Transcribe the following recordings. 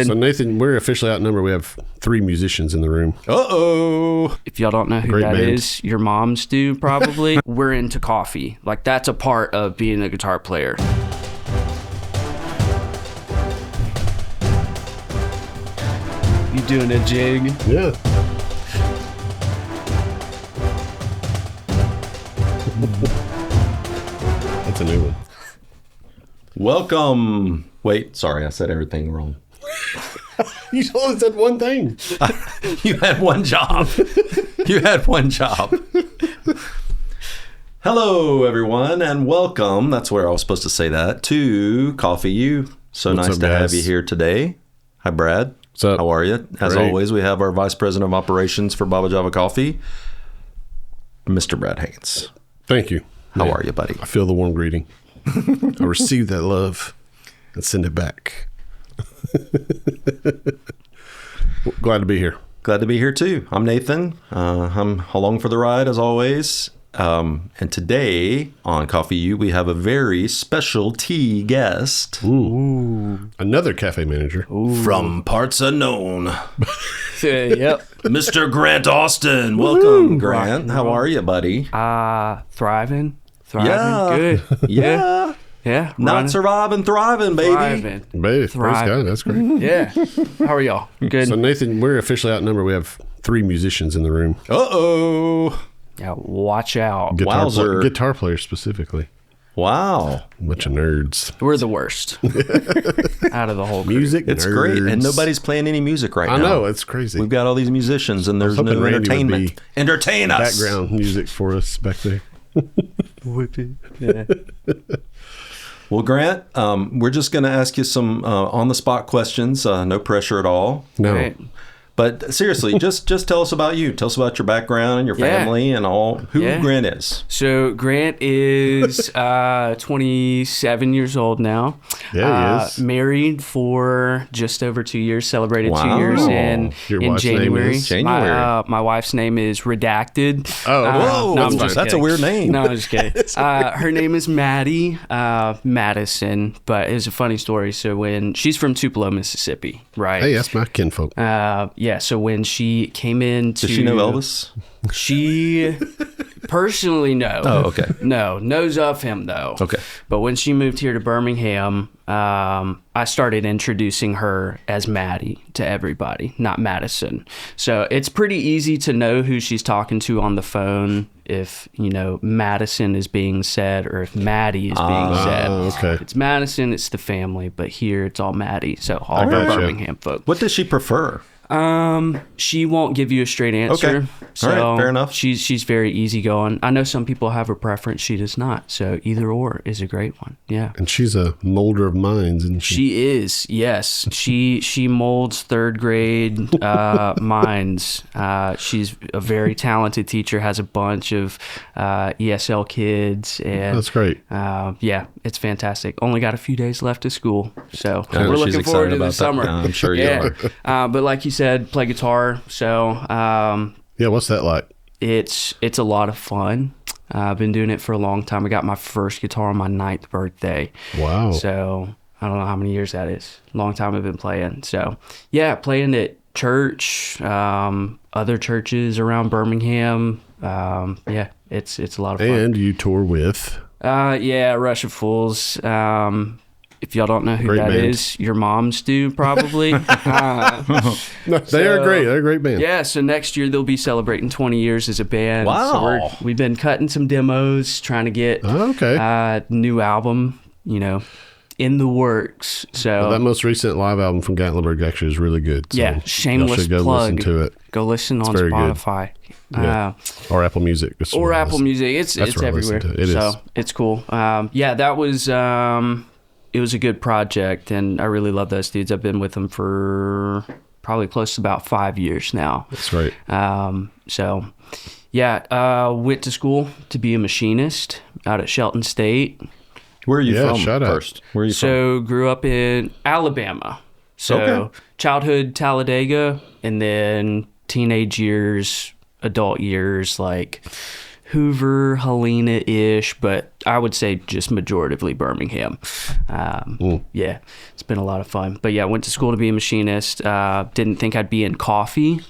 So Nathan, we're officially outnumbered. We have 3 musicians in the room. Uh-oh. If y'all don't know who that is, your moms do probably. We're into coffee. Like, that's a part of being a guitar player. You doing a jig? Yeah. That's a new one. Welcome. Wait, sorry, I said everything wrong. You only said one thing. You had one job. You had one job. Hello, everyone, and welcome. That's where I was supposed to say that. To Coffee U. So What's nice up, to guys? have you here today. Hi, Brad. What's up? How are you? As Great. always, we have our Vice President of Operations for Baba Java Coffee, Mr. Brad Haynes. Thank you. How are you, buddy? I feel the warm greeting. I received that love and send it back. Glad to be here. Glad to be here too. I'm Nathan. I'm along for the ride as always. And today on Coffee U, we have a very special tea guest. Ooh. Another cafe manager. From parts unknown, Yep. Mr. Grant Austin. Welcome, Grant. How are you, buddy? Thriving. Yeah. Good. Yeah. Yeah. Not running, surviving, thriving, baby. thriving. Baby, praise Thrive. God. That's great. Yeah. How are y'all? Good. So Nathan, we're officially outnumbered. We have 3 musicians in the room. Uh-oh. Yeah, watch out. Wowzer. Guitar players specifically. Wow. Bunch of nerds. We're the worst out of the whole group. Music It's nerds. great. And nobody's playing any music right now. I know. It's crazy. We've got all these musicians and there's hoping no Randy would entertainment. be Entertain us. Background music for us back there. Yeah. Well, Grant, we're just going to ask you some on-the-spot questions. No pressure at all. No. Right. But seriously, just tell us about you. Tell us about your background and your Yeah. family and all. Who Yeah. Grant is. So Grant is 27 years old now. Yeah, he is. Married for just over 2 years. Celebrated 2 Wow. years in Your wife's name January. is? January. My wife's name is Redacted. Oh, Whoa, no, I'm that's just a kidding. weird name. No, I'm just kidding. Her name is Maddie, Madison, but it's a funny story. So when she's from Tupelo, Mississippi, right? Hey, that's my kinfolk. Yeah, so when she came in to... Does she know Elvis? She personally, no. Oh, okay. No, knows of him, though. Okay. But when she moved here to Birmingham, I started introducing her as Maddie to everybody, not Madison. So it's pretty easy to know who she's talking to on the phone if, Madison is being said or if Maddie is being said. Okay. If it's Madison, it's the family, but here it's all Maddie. So all the gotcha. Birmingham folk. What does she prefer? She won't give you a straight answer. Okay. So All right, fair enough. She's very easygoing. I know some people have a preference. She does not. So either or is a great one. Yeah. And she's a molder of minds, isn't she? She is, yes. She molds third grade minds. She's a very talented teacher. Has a bunch of ESL kids, and That's great. yeah, it's fantastic. Only got a few days left of school, so I know we're she's looking forward excited to the about that. summer. I'm sure you yeah. But like you said, play guitar. So Yeah, what's that like? it's a lot of fun. I've been doing it for a long time. I got my first guitar on my 9th birthday. Wow. So I don't know how many years that is. Long time I've been playing. So yeah, playing at church, other churches around Birmingham. Yeah, it's a lot of fun. And you tour with? Yeah, Rush of Fools. If y'all don't know who Great that band. is, your moms do probably. No, they are great. They're a great band. Yeah, so next year they'll be celebrating 20 years as a band. Wow. So we've been cutting some demos, trying to get Oh, okay. new album, in the works. So That most recent live album from Gatlinburg actually is really good. So yeah, y'all shameless should go plug. listen to it. Go listen on very good. Spotify. Yeah. Or Apple Music. That's Or what I Apple listen- Music. It's That's where I listen everywhere. to it. It so is. it's cool. Yeah, that was it was a good project, and I really love those dudes. I've been with them for probably close to about 5 years now. That's right. So yeah, went to school to be a machinist out at Shelton State. Where are you Yeah, from shout out. first? Where are you from? So grew up in Alabama. So Okay. childhood Talladega, and then teenage years, adult years like Hoover, Helena-ish, but I would say just majoritively Birmingham. Yeah, it's been a lot of fun. But yeah, I went to school to be a machinist. Didn't think I'd be in coffee.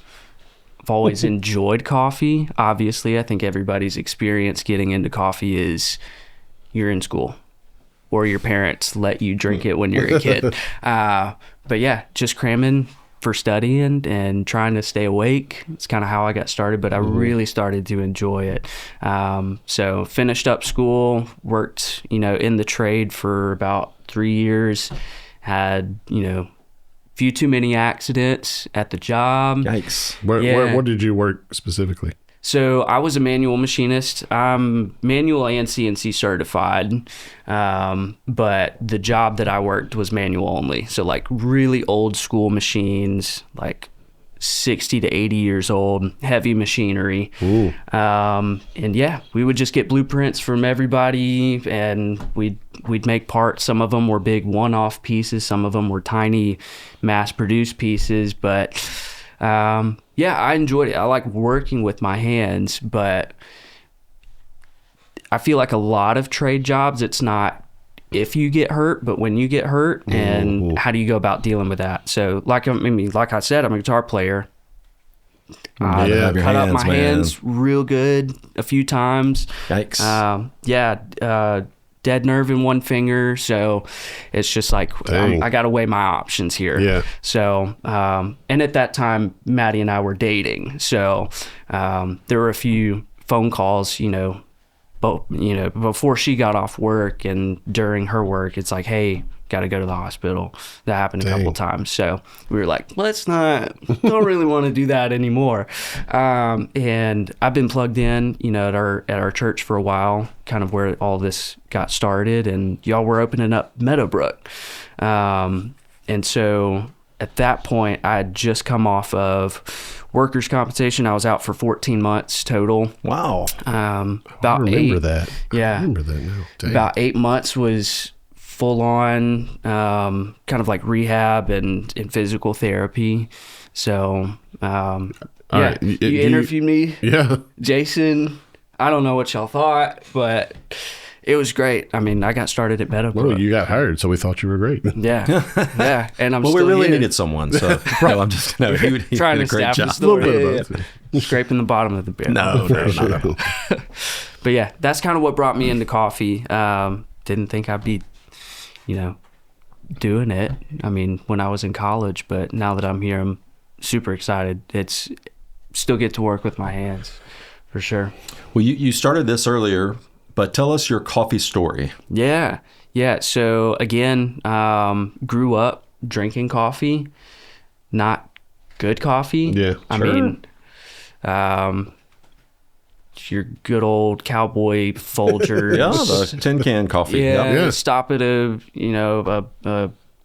I've always enjoyed coffee. Obviously, I think everybody's experience getting into coffee is you're in school or your parents let you drink it when you're a kid. But yeah, just cramming for studying and trying to stay awake. It's kind of how I got started, but I really started to enjoy it. So finished up school, worked, in the trade for about 3 years, had, few too many accidents at the job. Yikes. Where did you work specifically? So I was a manual machinist. I'm manual and CNC certified, but the job that I worked was manual only. So like really old school machines, like 60 to 80 years old, heavy machinery. And yeah, we would just get blueprints from everybody, and we'd make parts. Some of them were big one-off pieces. Some of them were tiny mass-produced pieces, but yeah, I enjoyed it. I like working with my hands, but I feel like a lot of trade jobs, it's not if you get hurt, but when you get hurt, and how do you go about dealing with that? So like I said, I'm a guitar player. Yeah, Cut up my hands real good a few times. Yikes. Dead nerve in one finger, so it's just like I gotta weigh my options here. Yeah. So and at that time Maddie and I were dating, so there were a few phone calls, before she got off work and during her work, it's like, hey, got to go to the hospital. That happened a couple times. So we were like, don't really want to do that anymore. And I've been plugged in, at our church for a while, kind of where all this got started, and y'all were opening up Meadowbrook. And so at that point, I had just come off of workers' compensation. I was out for 14 months total. Wow. About I remember that. Yeah. I remember that now. Dang. About 8 months was full on, kind of like rehab and physical therapy. So, yeah, right. you interviewed me. Yeah. Jason, I don't know what y'all thought, but it was great. I mean, I got started at Meadowbrook. Well, you got hired, so we thought you were great. Yeah. Yeah. And I'm Well, still we really here. needed someone, so no, I'm just he Trying did to a great establish job. the story. Little bit Yeah, of both. yeah. Scraping the bottom of the beer. No, not at all. But yeah, that's kind of what brought me into coffee. Didn't think I'd be, doing it. I mean, when I was in college, but now that I'm here, I'm super excited. It's still get to work with my hands, for sure. Well, you started this earlier, but tell us your coffee story. Yeah. So again, grew up drinking coffee, not good coffee. Yeah, I sure. mean, your good old cowboy Folgers. Yeah, the tin can coffee. Yeah, Yeah. stop at a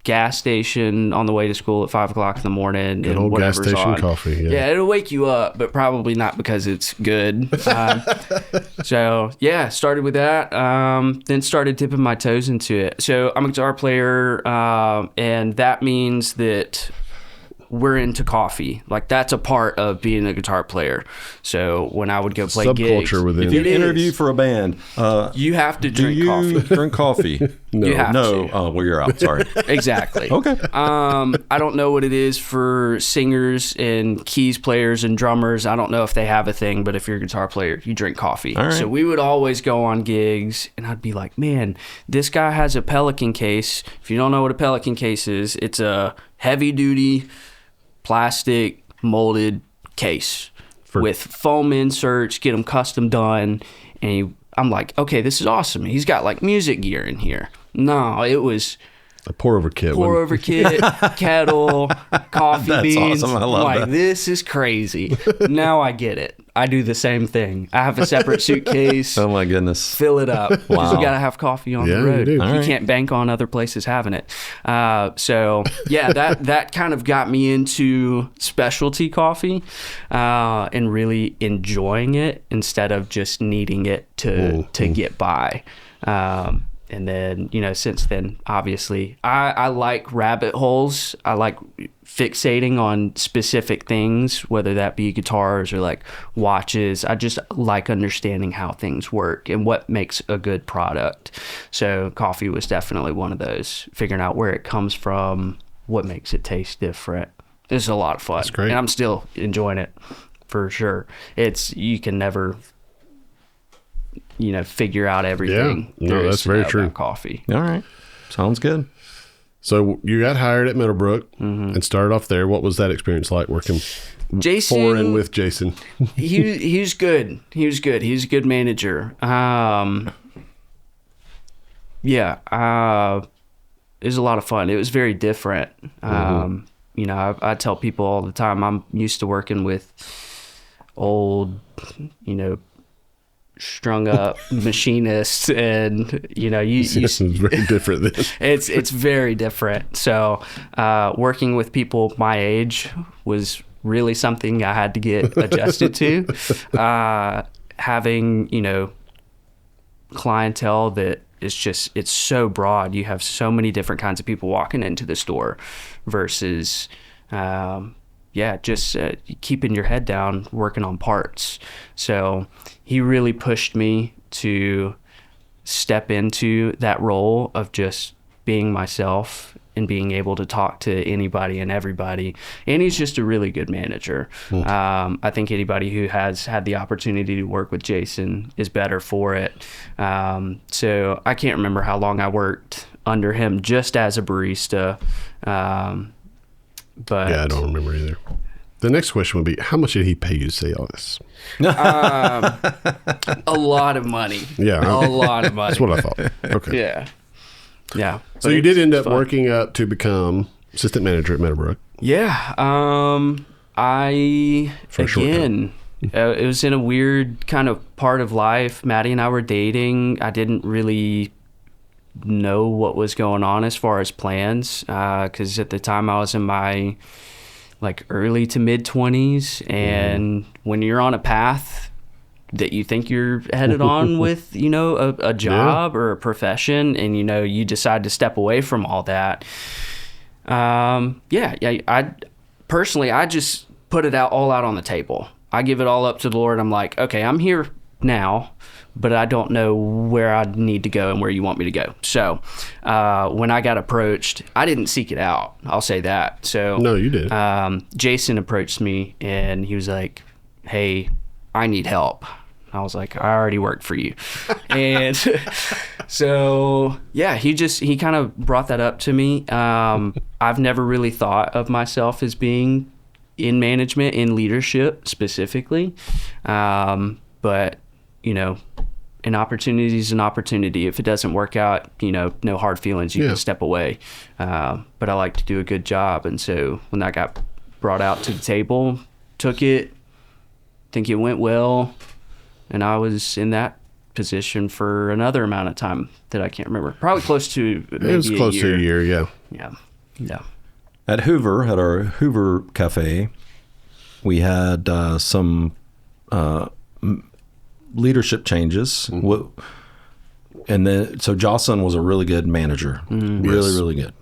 gas station on the way to school at 5 o'clock in the morning. Good and old gas whatever's station on. coffee. Yeah, it'll wake you up, but probably not because it's good. So yeah, started with that. Then started dipping my toes into it. So I'm a guitar player, and that means that we're into coffee. Like that's a part of being a guitar player. So when I would go play gigs, Subculture within If you It is. interview for a band, you have to do drink you coffee. drink coffee? No. You have No. to. Oh, well, you're out. Sorry. Exactly. Okay. I don't know what it is for singers and keys players and drummers. I don't know if they have a thing, but if you're a guitar player, you drink coffee. All right. So we would always go on gigs, and I'd be like, man, this guy has a Pelican case. If you don't know what a Pelican case is, it's a heavy-duty plastic molded case with foam inserts, get them custom done. And I'm like, okay, this is awesome. He's got like music gear in here. No, it was A pour over kit. pour over kit, kettle, coffee That's beans. awesome. I love I'm like, that. this is crazy. Now I get it. I do the same thing. I have a separate suitcase. Oh my goodness. Fill it up. Because Wow. you got to have coffee on Yeah, the you road. do. You All right. can't bank on other places having it. So, yeah, that kind of got me into specialty coffee and really enjoying it instead of just needing it to get by. And then, since then, obviously, I like rabbit holes. I like fixating on specific things, whether that be guitars or like watches. I just like understanding how things work and what makes a good product. So coffee was definitely one of those, figuring out where it comes from, what makes it taste different. It's a lot of fun. That's great. And I'm still enjoying it for sure. You can never, figure out everything. Yeah. No, that's very true. About coffee. All right. Sounds good. So you got hired at Meadowbrook and started off there. What was that experience like working for and with Jason? he was good. He was good. He was a good manager. It was a lot of fun. It was very different. I tell people all the time, I'm used to working with old, strung up machinists, and This is very different then. it's very different. So working with people my age was really something I had to get adjusted to. Having clientele that it's so broad. You have so many different kinds of people walking into the store versus keeping your head down working on parts. So he really pushed me to step into that role of just being myself and being able to talk to anybody and everybody. And he's just a really good manager. I think anybody who has had the opportunity to work with Jason is better for it. So I can't remember how long I worked under him just as a barista. But Yeah, I don't remember either. The next question would be, how much did he pay you to say all this? a lot of money. Yeah. A lot of money. That's what I thought. Okay. Yeah. Yeah. So you did end up working up to become assistant manager at Meadowbrook. Yeah. It was in a weird kind of part of life. Maddie and I were dating. I didn't really know what was going on as far as plans, because at the time I was in my early to mid 20s, and when you're on a path that you think you're headed on with a job or a profession, and you decide to step away from all that, I personally just put it all out on the table. I give it all up to the Lord. I'm like, okay, I'm here now, but I don't know where I need to go and where you want me to go. So when I got approached, I didn't seek it out. I'll say that. So No, you did. Jason approached me and he was like, hey, I need help. I was like, I already worked for you. And so, yeah, he kind of brought that up to me. I've never really thought of myself as being in management, in leadership specifically. But, an opportunity is an opportunity. If it doesn't work out, no hard feelings. You can step away. But I like to do a good job. And so when that got brought out to the table, took it, think it went well. And I was in that position for another amount of time that I can't remember. Probably close to maybe it was close to a year, yeah. Yeah. At Hoover, at our Hoover Cafe, we had some leadership changes. And then, so Jocelyn was a really good manager. Really, really good.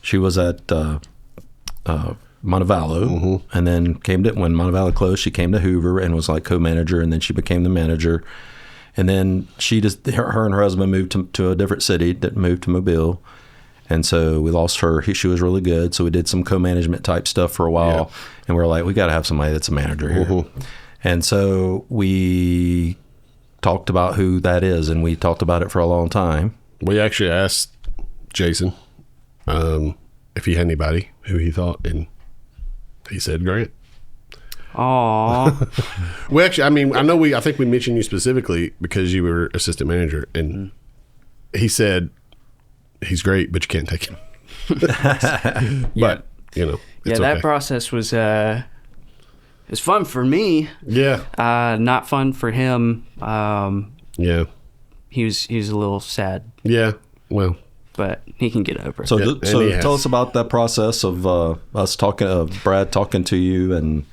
She was at Montevallo, and then when Montevallo closed, she came to Hoover and was like co-manager, and then she became the manager. And then her and her husband moved to a different city, that moved to Mobile. And so we lost her. She was really good. So we did some co-management type stuff for a while. Yeah. And we were like, we got to have somebody that's a manager here. And so we talked about who that is, and we talked about it for a long time. We actually asked Jason if he had anybody who he thought, and he said Grant. Aww. Well, actually, I think we mentioned you specifically because you were assistant manager, and he said he's great, but you can't take him. But it's that okay. process was it's fun for me. Yeah. Not fun for him. Yeah. He was a little sad. Yeah. Well, but he can get over it. So tell us about that process of us talking, Brad talking to you, and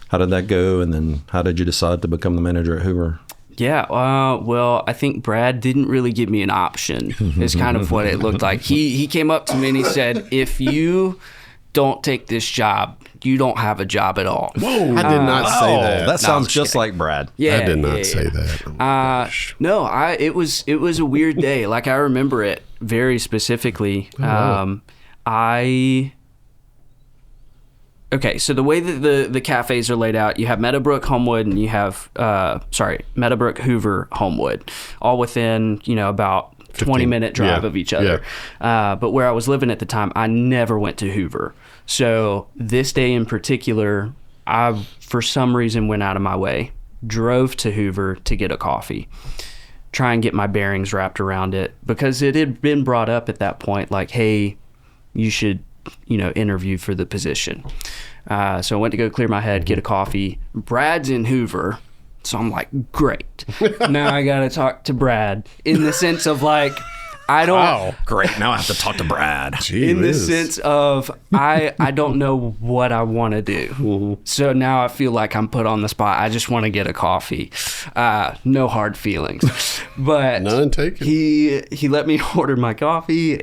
how did that go? And then how did you decide to become the manager at Hoover? Yeah, well, I think Brad didn't really give me an option. Is kind of what it looked like. He came up to me and he said, if you don't take this job. You don't have a job at all. Whoa, I did not say that. That sounds just like Brad. Yeah, I did not say that. Oh my gosh. No, it was a weird day. Like, I remember it very specifically. Okay, so the way that the cafes are laid out, you have Meadowbrook, Homewood, and you have Meadowbrook, Hoover, Homewood, all within about 20-minute drive of each other. Yeah. But where I was living at the time, I never went to Hoover. So this day in particular, I, for some reason, went out of my way, drove to Hoover to get a coffee, try and get my bearings wrapped around it, because it had been brought up at that point, like, hey, you should, interview for the position. So I went to go clear my head, get a coffee. Brad's in Hoover. So I'm like, great. Now I got to talk to Brad, in the sense of like, I don't. Oh, great. Now I have to talk to Brad. In the sense of, I don't know what I want to do. Mm-hmm. So now I feel like I'm put on the spot. I just want to get a coffee. No hard feelings. But none taken. He let me order my coffee,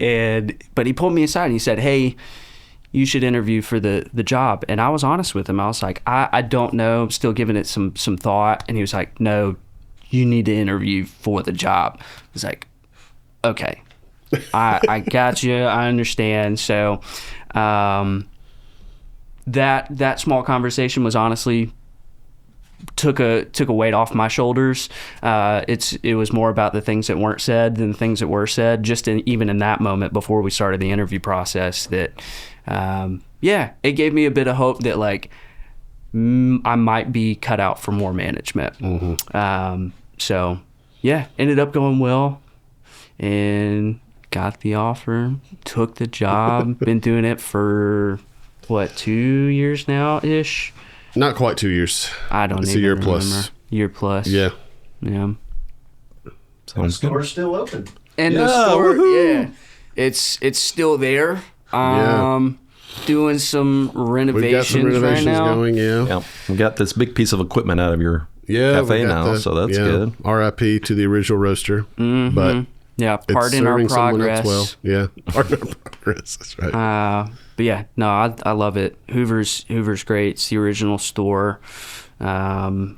but he pulled me aside and he said, hey, you should interview for the job. And I was honest with him. I was like, I don't know. I'm still giving it some thought. And he was like, no, you need to interview for the job. I was like, okay, I got you. I understand. So that small conversation was honestly took a weight off my shoulders. It was more about the things that weren't said than the things that were said. Even in that moment before we started the interview process, that it gave me a bit of hope that like I might be cut out for more management. Mm-hmm. So ended up going well. And got the offer, took the job, been doing it for, 2 years now-ish? Not quite 2 years. I don't it's even a year remember. plus. Year plus. Yeah. Yeah. The store's still open. And the store, it's still there. Doing some renovations, right now. Going, Yeah. We got this big piece of equipment out of your cafe now, so that's good. RIP to the original roaster. Mm-hmm. But yeah, part in our progress. Well. Yeah, part in our progress. That's right. But yeah, no, I love it. Hoover's great. It's the original store. Yeah,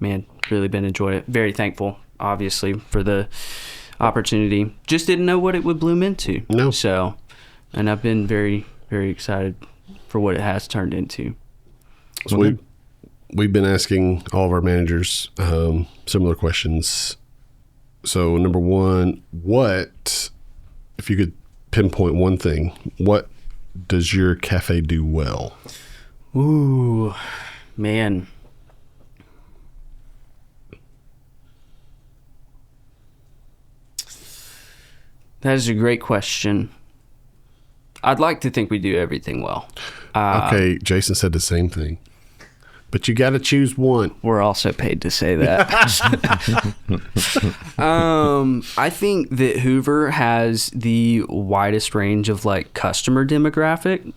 man, really been enjoying it. Very thankful, obviously, for the opportunity. Just didn't know what it would bloom into. No. So, and I've been very, very excited for what it has turned into. So we've been asking all of our managers similar questions. So number one, if you could pinpoint one thing, what does your cafe do well? Ooh, man. That is a great question. I'd like to think we do everything well. Okay, Jason said the same thing. But you got to choose one. We're also paid to say that. I think that Hoover has the widest range of like customer demographic,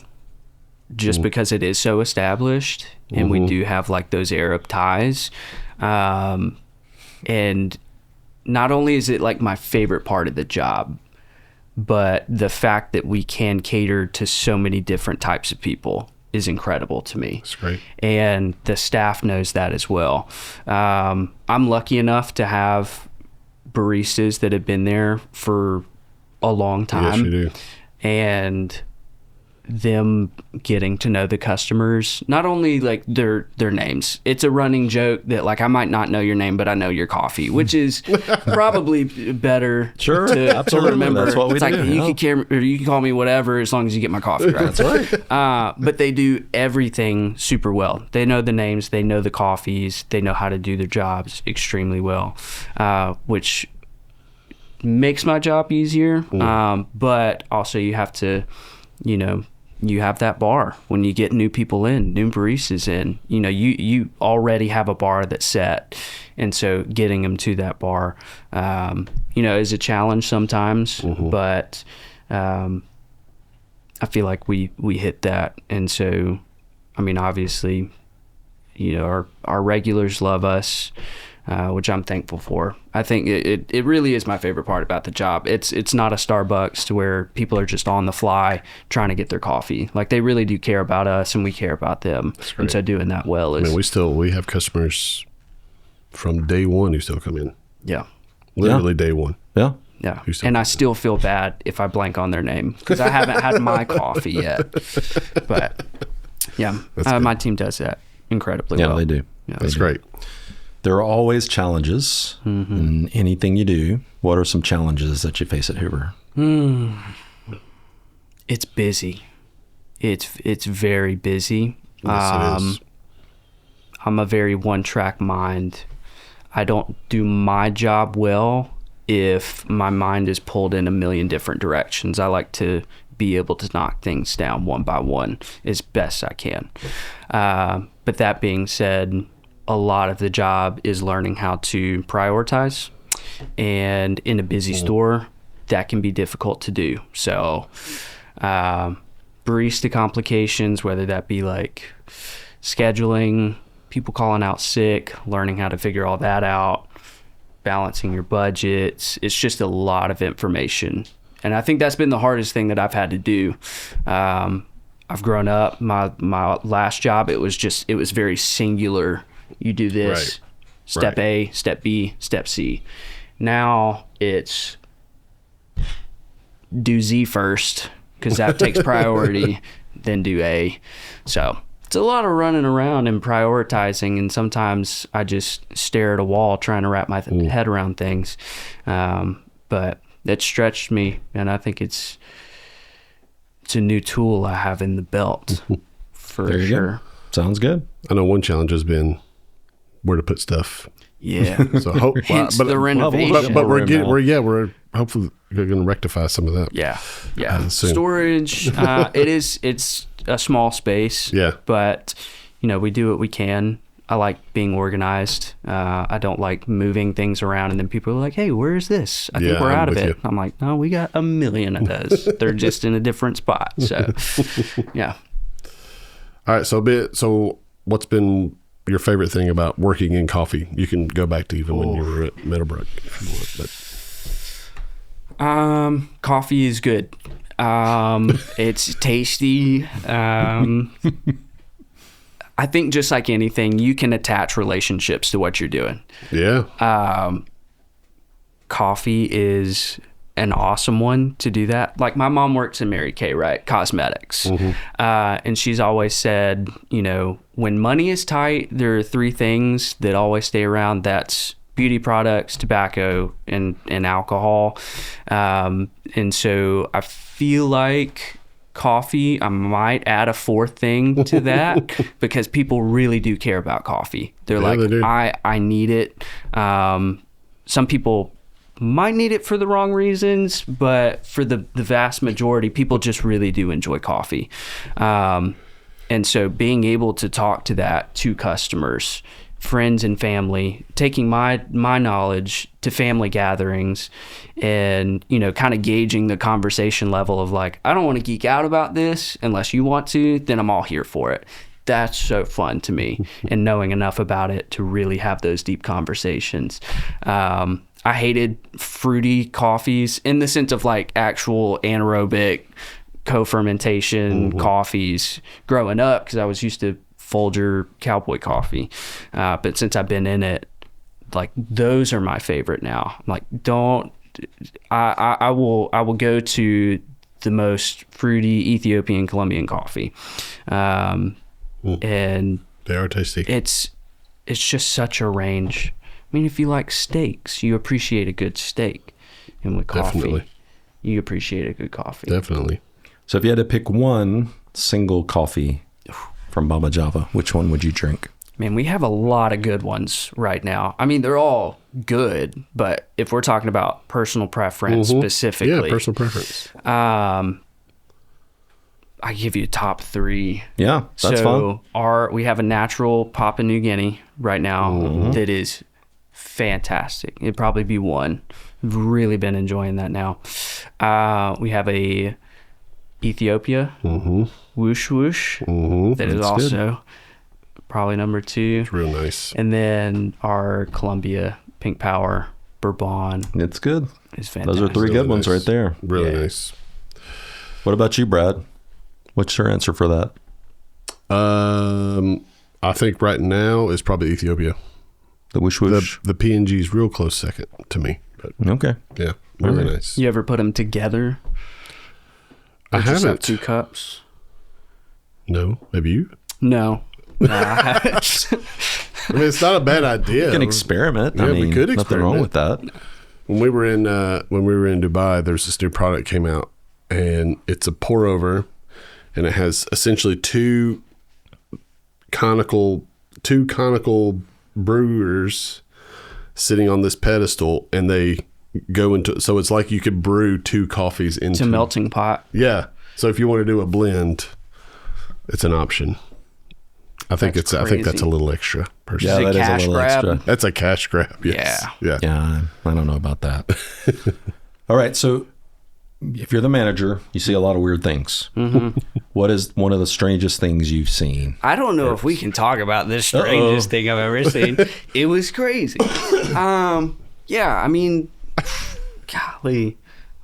just because it is so established, and we do have like those Arab ties. And not only is it like my favorite part of the job, but the fact that we can cater to so many different types of people is incredible to me. That's great. And the staff knows that as well. I'm lucky enough to have baristas that have been there for a long time. Yes, you do. And them getting to know the customers, not only like their names. It's a running joke that like I might not know your name, but I know your coffee, which is probably better to remember. That's what we it's do. Like you can call me whatever as long as you get my coffee right. That's right. But they do everything super well. They know the names, they know the coffees, they know how to do their jobs extremely well, which makes my job easier. But also you have to, you have that bar when you get new people in, new baristas in, you already have a bar that's set. And so getting them to that bar, is a challenge sometimes, but I feel like we hit that. And so, I mean, obviously, our regulars love us. which I'm thankful for. I think it really is my favorite part about the job. It's not a Starbucks to where people are just on the fly trying to get their coffee. Like, they really do care about us, and we care about them. And so doing that well is... I mean, we have customers from day one who still come in. Yeah. Literally day one. Yeah. Yeah. And I still feel bad if I blank on their name because I haven't had my coffee yet. But yeah, my team does that incredibly well. Yeah, they do. Yeah, That's great. There are always challenges in anything you do. What are some challenges that you face at Hoover? It's busy. It's very busy. Yes, it is. I'm a very one-track mind. I don't do my job well if my mind is pulled in a million different directions. I like to be able to knock things down one by one as best I can. But that being said, a lot of the job is learning how to prioritize. And in a busy store, that can be difficult to do. So barista complications, whether that be like scheduling, people calling out sick, learning how to figure all that out, balancing your budgets. It's just a lot of information. And I think that's been the hardest thing that I've had to do. I've grown up, my last job, it was very singular. You do this, step A, step B, step C. Now it's do Z first, because that takes priority, then do A. So it's a lot of running around and prioritizing, and sometimes I just stare at a wall trying to wrap my head around things. But it stretched me, and I think it's a new tool I have in the belt for sure. Go. Sounds good. I know one challenge has been where to put stuff. Yeah. So Hence the renovation. But we're hopefully going to rectify some of that. Yeah. Soon. Storage. It's a small space. Yeah. But we do what we can. I like being organized. I don't like moving things around and then people are like, "Hey, where is this? I think we're out of it." I'm like, "No, we got a million of those. They're just in a different spot." So, yeah. All right. So what's been your favorite thing about working in coffee? You can go back to even when you were at Meadowbrook if you want. But coffee is good. It's tasty. I think just like anything, you can attach relationships to what you're doing. Yeah. Coffee is an awesome one to do that. Like my mom works in Mary Kay, right? Cosmetics. And she's always said, when money is tight, there are three things that always stay around. That's beauty products, tobacco, and alcohol. And so I feel like coffee, I might add a fourth thing to that because people really do care about coffee. They're I need it. Some people might need it for the wrong reasons, but for the vast majority, people just really do enjoy coffee. And so being able to talk to that to customers, friends and family, taking my knowledge to family gatherings and, kind of gauging the conversation level of like, I don't want to geek out about this unless you want to, then I'm all here for it. That's so fun to me. And knowing enough about it to really have those deep conversations. I hated fruity coffees in the sense of like actual anaerobic co-fermentation coffees growing up because I was used to Folger cowboy coffee. But since I've been in it, like those are my favorite now. Like I will go to the most fruity Ethiopian Colombian coffee. And they are tasty. It's just such a range. I mean, if you like steaks, you appreciate a good steak. And with coffee, you appreciate a good coffee. Definitely. So if you had to pick one single coffee from Baba Java, which one would you drink? Man, we have a lot of good ones right now. I mean, they're all good, but if we're talking about personal preference specifically. Yeah, personal preference. I give you top three. Yeah, that's fun. We have a natural Papua New Guinea right now that is fantastic. It'd probably be one. I've really been enjoying that now. We have a Ethiopia whoosh whoosh that is also probably number 2. It's real nice. And then our Columbia Pink Power Bourbon It's good. is fantastic. Those are 3 good ones nice. right there. Really Yeah. nice. What about you, Brad? What's your answer for that? I think right now is probably Ethiopia. The Whoosh Whoosh? The PNG is real close second to me. But Okay. yeah, really right. nice. You ever put them together? I Or just have haven't. 2 cups? No, have you? No. I mean, it's not a bad idea. You can experiment. Yeah, I mean, we could nothing wrong experiment. with that. When we were in Dubai, there's this new product came out, and it's a pour over, and it has essentially two conical brewers sitting on this pedestal, and they go into, so it's like you could brew 2 coffees into It's a melting pot. Yeah. So if you want to do a blend, it's an option. I think That's I think that's crazy. a little extra. Personally. Yeah, Is it that is a cash little grab? extra. That's a cash grab. Yes. Yeah. Yeah, I don't know about that. All right, so if you're the manager, you see a lot of weird things. Mm-hmm. What is one of the strangest things you've seen? I don't know if we can talk about this strangest thing I've ever seen. It was crazy. Yeah, I mean, golly,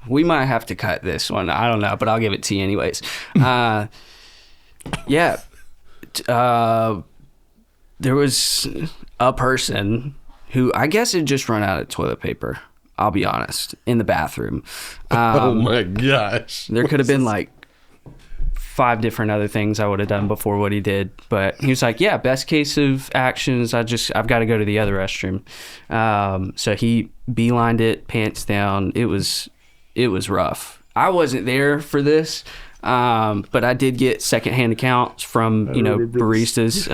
we might have to cut this one. I don't know, but I'll give it to you anyways. Yeah, there was a person who I guess had just run out of toilet paper. I'll be honest, in the bathroom. Oh my gosh. There could have been like 5 different other things I would have done before what he did, but he was like, yeah, best case of actions, I've got to go to the other restroom. So he beelined it, pants down. It was rough. I wasn't there for this, but I did get secondhand accounts from baristas.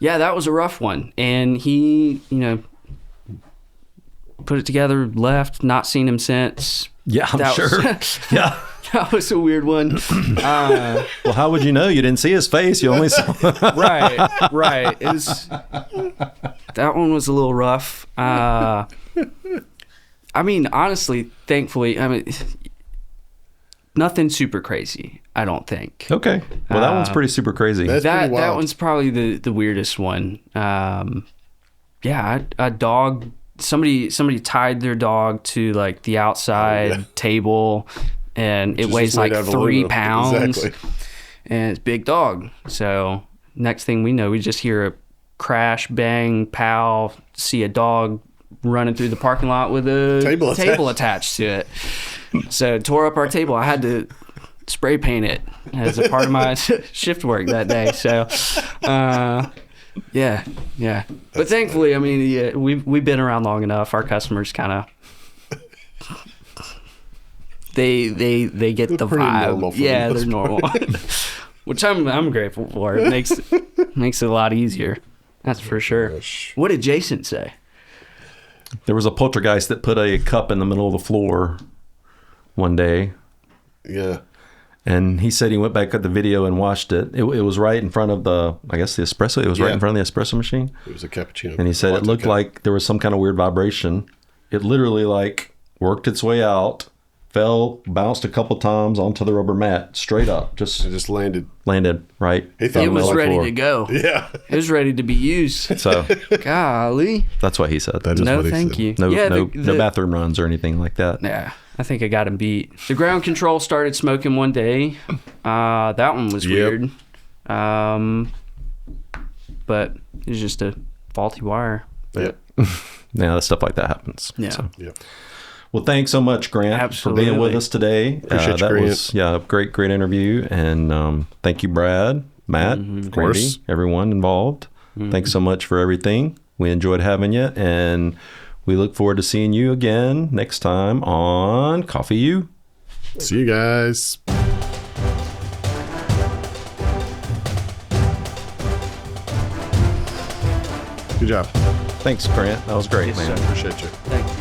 Yeah, that was a rough one, and he put it together, left, not seen him since. Yeah, I'm That sure. was- Yeah. That was a weird one. Well, how would you know? You didn't see his face. You only saw. Right. That one was a little rough. I mean, honestly, thankfully, nothing super crazy, I don't think. Okay. Well, that one's pretty super crazy. That's That pretty wild. one's probably the weirdest one. Yeah, a dog. Somebody tied their dog to like the outside table, and it Just weighs laid like out of 3 aluminum. pounds. Exactly. And it's a big dog. So next thing we know, we just hear a crash, bang, pow, see a dog running through the parking lot with a Table attached to it. So tore up our table. I had to spray paint it as a part of my shift work that day. So yeah. But thankfully, I mean, yeah, we've been around long enough. Our customers kind of they get the pretty vibe. normal for the Yeah, most they're normal. Which I'm grateful for. It makes it a lot easier. That's for sure. Gosh. What did Jason say? There was a poltergeist that put a cup in the middle of the floor one day, Yeah. and he said he went back at the video and watched it. It was right in front of the espresso. It was right Yeah. in front of the espresso machine. It was a cappuccino. And he said it looked like there was some kind of weird vibration. It literally like worked its way out, fell, bounced a couple times onto the rubber mat, straight up, It just just landed. landed right. He thought It on the was middle ready floor. to go. Yeah. It was ready to be used. So Golly. that's what he said. That is No, what he thank said. you. No, Yeah, no the bathroom runs or anything like that. Yeah, I think I got him beat. The ground control started smoking one day. That one was Yep. weird. But it was just a faulty wire. But Yeah, stuff like that happens. yeah. So. Yeah. Well, thanks so much, Grant, for being with Absolutely. us today. Appreciate you, that Grant. was a great interview, and thank you, Brad, Matt, Of course. Randy, everyone involved. Thanks so much for everything. We enjoyed having you, and we look forward to seeing you again next time on Coffee U. See you guys. Good job. Thanks, Grant. That was great, Yes, man. sir. Appreciate you. Thank you.